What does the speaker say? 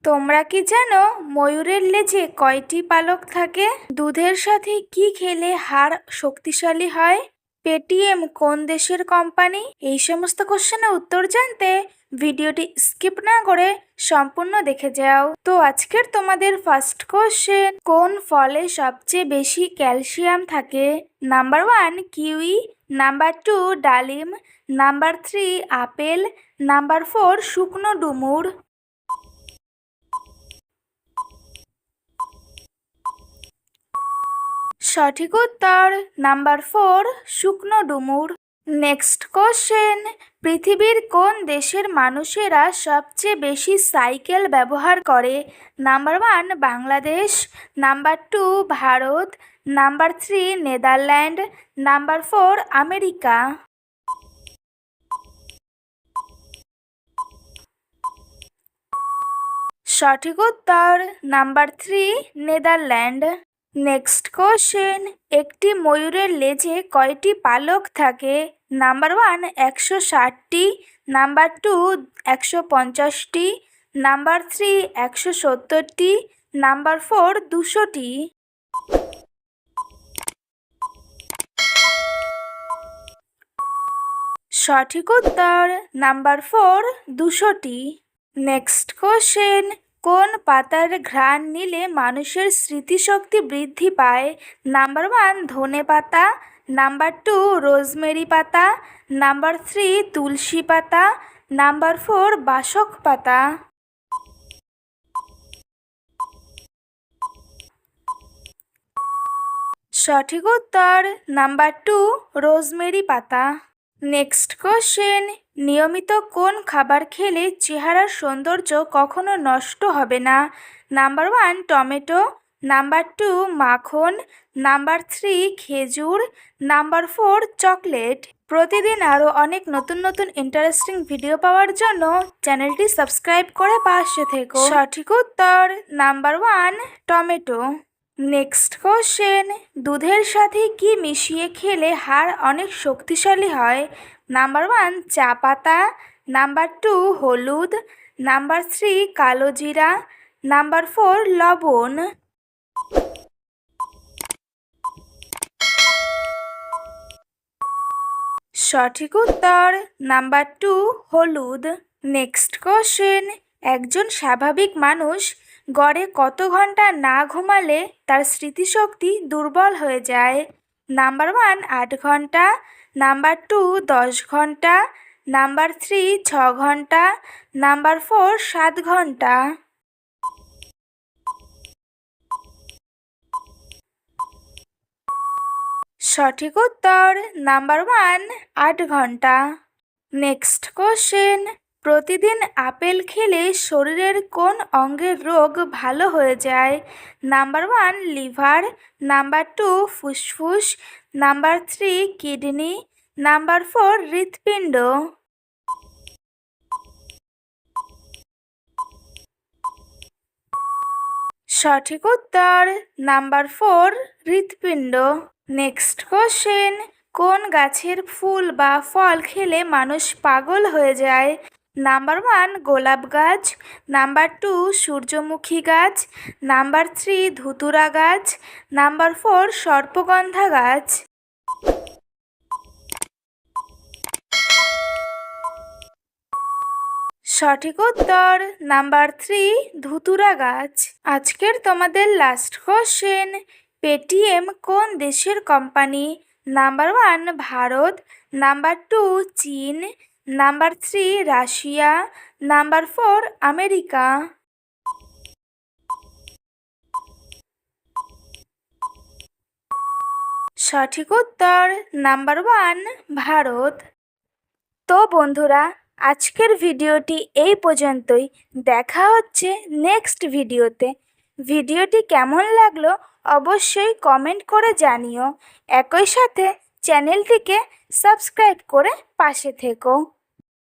তোমরা কি জানো ময়ূরের লেজে কয়টি পালক থাকে? দুধের সাথে কি খেলে হাড় শক্তিশালী হয়? পেটিএম কোন দেশের কোম্পানি? এই সমস্ত কোশ্চেনের উত্তর জানতে ভিডিওটি স্কিপ না করে সম্পূর্ণ দেখে যাও। তো আজকের তোমাদের ফার্স্ট কোশ্চেন, কোন ফলে সবচেয়ে বেশি ক্যালসিয়াম থাকে? নাম্বার 1 কিউই, নাম্বার 2 ডালিম, নাম্বার 3 আপেল, নাম্বার 4 শুকনো ডুমুর। সঠিক উত্তর নাম্বার 4 শুকনো ডুমুর। নেক্সট কোশ্চেন, পৃথিবীর কোন দেশের মানুষেরা সবচেয়ে বেশি সাইকেল ব্যবহার করে? Number 1 Bangladesh, number 2 Bharat, number 3 Netherland, number 4 America. সঠিক উত্তর নাম্বার 3 নেদারল্যান্ড। নেক্সট কোশ্চেন, একটি ময়ূরের লেজে কয়টি পালক থাকে? নাম্বার 1 160টি, নাম্বার 2 150টি, নাম্বার 3 170টি, নাম্বার 4 200টি। সঠিক উত্তর নাম্বার 4 200টি। নেক্সট কোশ্চেন, কোন পাতার ঘ্রাণ নিলে মানুষের স্মৃতিশক্তি বৃদ্ধি পায়? নাম্বার 1 ধনে পাতা, নাম্বার 2 রোজমেরি পাতা, নাম্বার 3 তুলসী পাতা, নাম্বার 4 বাসক পাতা। সঠিক উত্তর নাম্বার 2 রোজমেরি পাতা। নেক্সট কোশ্চেন, নিয়মিত কোন খাবার খেলে চেহারার সৌন্দর্য কখনো নষ্ট হবে না? নাম্বার 1 টমেটো, নাম্বার 2 মাখন, নাম্বার 3 খেজুর, নাম্বার 4 চকলেট। প্রতিদিন আরও অনেক নতুন নতুন ইন্টারেস্টিং ভিডিও পাওয়ার জন্য চ্যানেলটি সাবস্ক্রাইব করে পাশে থেকো। সঠিক উত্তর নাম্বার 1 টমেটো। নেক্সট কোশ্চেন, দুধের সাথে কি মিশিয়ে খেলে হাড় অনেক শক্তিশালী হয়? নাম্বার 1 চা পাতা, নাম্বার 2 হলুদ, নাম্বার 3 কালো জিরা, নাম্বার 4 লবণ। সঠিক উত্তর নাম্বার 2 হলুদ। নেক্সট কোশ্চেন, একজন স্বাভাবিক মানুষ গড়ে কত ঘন্টা না ঘুমালে তার স্মৃতিশক্তি দুর্বল হয়ে যায়? নাম্বার 1 8 ঘন্টা, নাম্বার 2 10 ঘন্টা, নাম্বার 3 6 ঘন্টা, নাম্বার 4 7 ঘন্টা। সঠিক উত্তর নাম্বার 1 8 ঘন্টা। নেক্সট কোশ্চেন, প্রতিদিন আপেল খেলে শরীরের কোন অঙ্গের রোগ ভালো হয়ে যায়? নাম্বার 1 লিভার, নাম্বার 2 ফুসফুস, নাম্বার 3 কিডনি, নাম্বার 4 হৃৎপিণ্ড। সঠিক উত্তর নাম্বার 4 হৃৎপিণ্ড। নেক্সট কোশ্চেন, কোন গাছের ফুল বা ফল খেলে মানুষ পাগল হয়ে যায়? নাম্বার 1 গোলাপ গাছ, নাম্বার 2 সূর্যমুখী গাছ, নাম্বার 3 ধুতুরা গাছ, নাম্বার 4 সর্পগন্ধা গাছ। সঠিক উত্তর নাম্বার 3 ধুতুরা গাছ। আজকের তোমাদের লাস্ট কোশ্চেন, পেটিএম কোন দেশের কোম্পানি? নাম্বার 1 ভারত, নাম্বার 2 চীন, নাম্বার 3 রাশিয়া, নাম্বার 4 আমেরিকা। সঠিক উত্তর নাম্বার 1 ভারত। তো বন্ধুরা, আজকের ভিডিওটি এই পর্যন্তই। দেখা হচ্ছে নেক্সট ভিডিওতে। ভিডিওটি কেমন লাগলো অবশ্যই কমেন্ট করে জানিও। একই সাথে চ্যানেলটিকে সাবস্ক্রাইব করে পাশে থেকো।